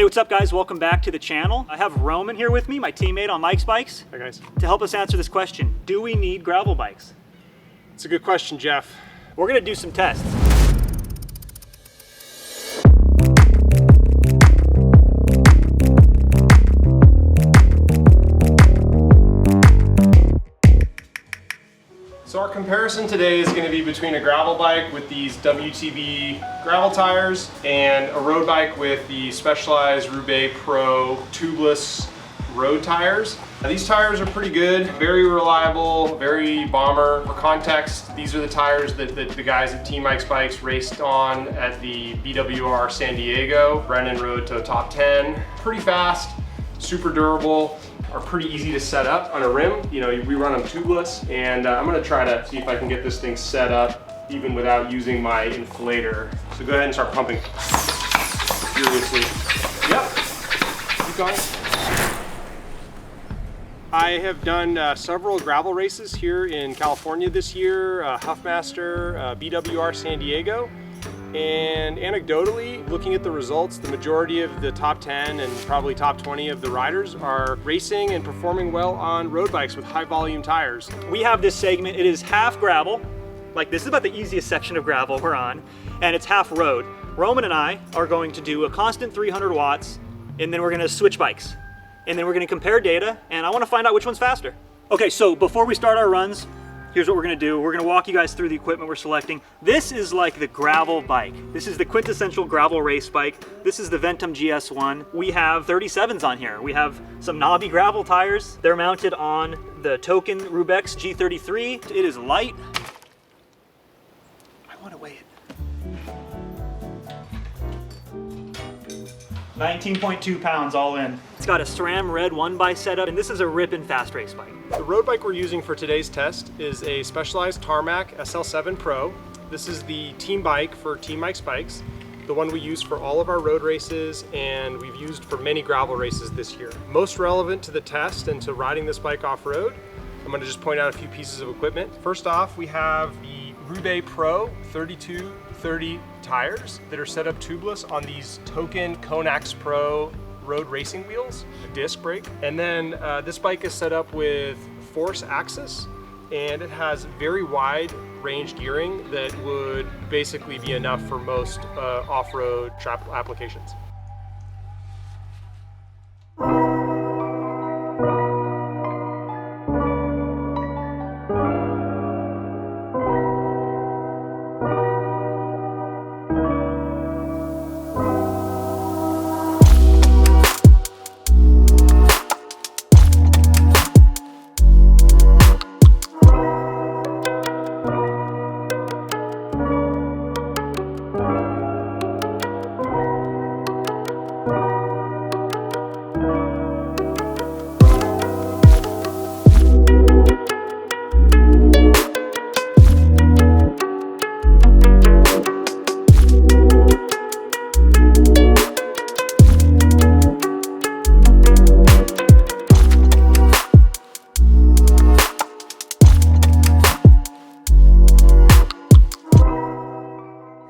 Hey, what's up guys? Welcome back to the channel. I have Roman here with me, my teammate on Mike's Bikes. Hi guys. To help us answer this question, do we need gravel bikes? It's a good question, Jeff. We're gonna do some tests. So our comparison today is going to be between a gravel bike with these WTB gravel tires and a road bike with the Specialized Roubx Pro tubeless road tires. Now, these tires are pretty good, very reliable, very bomber. For context, these are the tires that the guys at Team Mike's Bikes raced on at the BWR San Diego. Brennan rode to top 10. Pretty fast, super durable, are pretty easy to set up on a rim. You know, we run them tubeless, and I'm gonna try to see if I can get this thing set up even without using my inflator. So go ahead and start pumping furiously. Yep, keep going. I have done several gravel races here in California this year, Huffmaster, BWR San Diego. And anecdotally, looking at the results, the majority of the top 10 and probably top 20 of the riders are racing and performing well on road bikes with high volume tires. We have this segment, it is half gravel. Like, this is about the easiest section of gravel we're on, and it's half road. Roman and I are going to do a constant 300 watts, and then we're gonna switch bikes. And then we're gonna compare data, and I wanna find out which one's faster. Okay, so before we start our runs, here's what we're gonna do. We're gonna walk you guys through the equipment we're selecting. This is like the gravel bike. This is the quintessential gravel race bike. This is the Ventum GS1. We have 37s on here. We have some knobby gravel tires. They're mounted on the Token Roubx G33. It is light. I wanna weigh it. 19.2 pounds all in. It's got a SRAM Red 1x setup, and this is a rippin' fast race bike. The road bike we're using for today's test is a Specialized Tarmac SL7 Pro. This is the team bike for Team Mike's Bikes, the one we use for all of our road races, and we've used for many gravel races this year. Most relevant to the test and to riding this bike off-road, I'm gonna just point out a few pieces of equipment. First off, we have the Roubx Pro 3230 tires that are set up tubeless on these Token Konax Pro road racing wheels, a disc brake. And then this bike is set up with force axis, and it has very wide range gearing that would basically be enough for most off-road trap applications.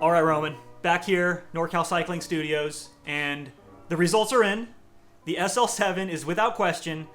All right, Roman, back here, NorCal Cycling Studios, and the results are in. The SL7 is without question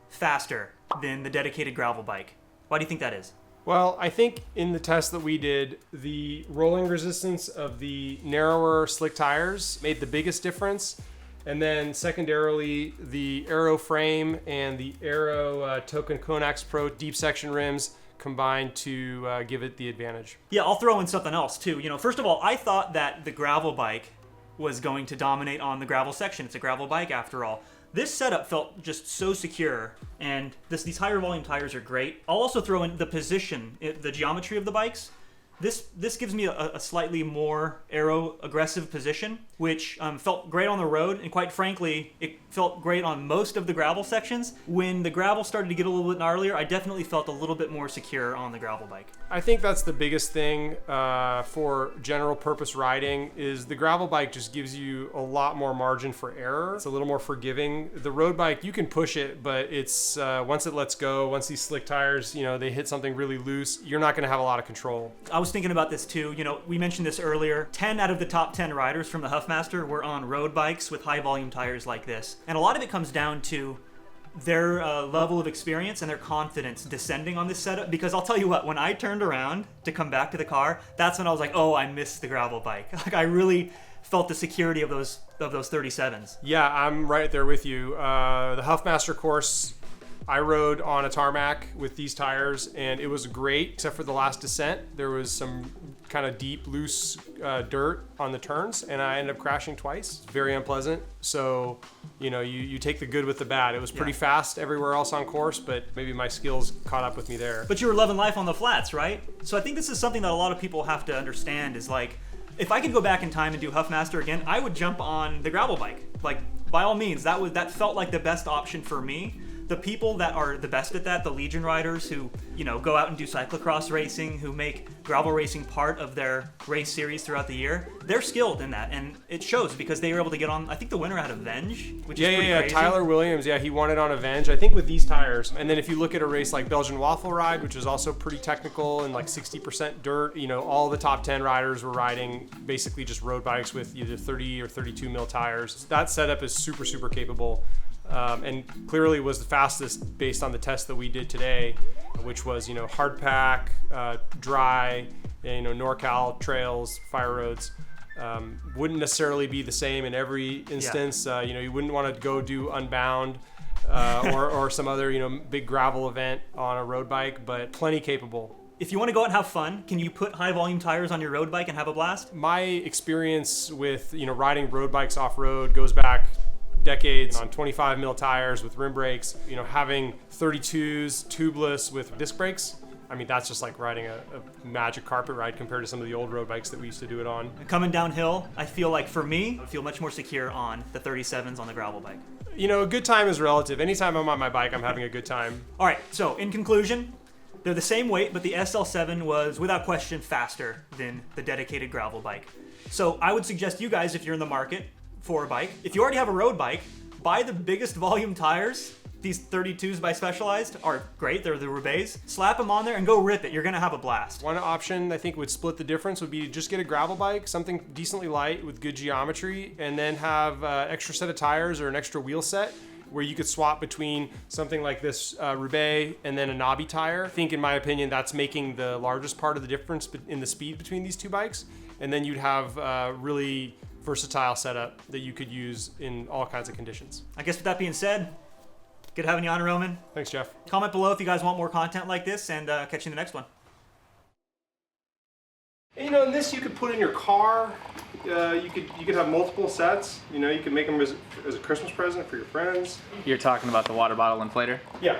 faster than the dedicated gravel bike. Why do you think that is? Well, I think in the test that we did, the rolling resistance of the narrower slick tires made the biggest difference. And then secondarily, the Aero frame and the Aero Token Konax Pro deep section rims combined to give it the advantage. Yeah, I'll throw in something else too. You know, first of all, I thought that the gravel bike was going to dominate on the gravel section. It's a gravel bike after all. This setup felt just so secure, and these higher volume tires are great. I'll also throw in the position, the geometry of the bikes. This gives me a slightly more aero aggressive position, which felt great on the road, and quite frankly, it felt great on most of the gravel sections. When the gravel started to get a little bit gnarlier, I definitely felt a little bit more secure on the gravel bike. I think that's the biggest thing for general purpose riding is the gravel bike just gives you a lot more margin for error. It's a little more forgiving. The road bike, you can push it, but it's once it lets go, once these slick tires, you know, they hit something really loose, you're not going to have a lot of control. I was was thinking about this too. You know, we mentioned this earlier. 10 out of the top 10 riders from the Huffmaster were on road bikes with high volume tires like this. And a lot of it comes down to their level of experience and their confidence descending on this setup. Because I'll tell you what, when I turned around to come back to the car, that's when I was like, oh, I missed the gravel bike. Like, I really felt the security of those 37s. Yeah, I'm right there with you. The Huffmaster course, I rode on a tarmac with these tires, and it was great, except for the last descent. There was some kind of deep, loose dirt on the turns, and I ended up crashing twice. Very unpleasant. So, you know, you take the good with the bad. It was pretty fast everywhere else on course, but maybe my skills caught up with me there. But you were loving life on the flats, right? So I think this is something that a lot of people have to understand is like, if I could go back in time and do Huffmaster again, I would jump on the gravel bike. Like, by all means, that felt like the best option for me. The people that are the best at that, the Legion riders who, you know, go out and do cyclocross racing, who make gravel racing part of their race series throughout the year, they're skilled in that, and it shows because they were able to get on. I think the winner had Avenge, which is pretty crazy. Tyler Williams, he won it on Avenge, I think, with these tires. And then if you look at a race like Belgian Waffle Ride, which is also pretty technical and like 60% dirt, you know, all the top 10 riders were riding basically just road bikes with either 30 or 32 mil tires. That setup is super, super capable. And clearly was the fastest based on the test that we did today, which was, you know, hard pack, dry, you know, NorCal trails, fire roads. Wouldn't necessarily be the same in every instance. You know, you wouldn't want to go do Unbound or some other, you know, big gravel event on a road bike, but plenty capable. If you want to go out and have fun, can you put high volume tires on your road bike and have a blast? My experience with, you know, riding road bikes off road goes back decades on 25 mil tires with rim brakes, you know, having 32s tubeless with disc brakes. I mean, that's just like riding a magic carpet ride compared to some of the old road bikes that we used to do it on. Coming downhill, I feel like for me, I feel much more secure on the 37s on the gravel bike. You know, a good time is relative. Anytime I'm on my bike, I'm having a good time. All right, so in conclusion, they're the same weight, but the SL7 was without question faster than the dedicated gravel bike. So I would suggest you guys, if you're in the market for a bike, if you already have a road bike, buy the biggest volume tires. These 32s by Specialized are great. They're the Roubx. Slap them on there and go rip it. You're going to have a blast. One option I think would split the difference would be to just get a gravel bike, something decently light with good geometry, and then have an extra set of tires or an extra wheel set where you could swap between something like this Roubx and then a knobby tire. I think, in my opinion, that's making the largest part of the difference in the speed between these two bikes. And then you'd have really versatile setup that you could use in all kinds of conditions. I guess with that being said, good having you on, Roman. Thanks, Jeff. Comment below if you guys want more content like this, and catch you in the next one. And, you know, in this you could put in your car. You could have multiple sets. You know, you could make them as a Christmas present for your friends. You're talking about the water bottle inflator? Yeah.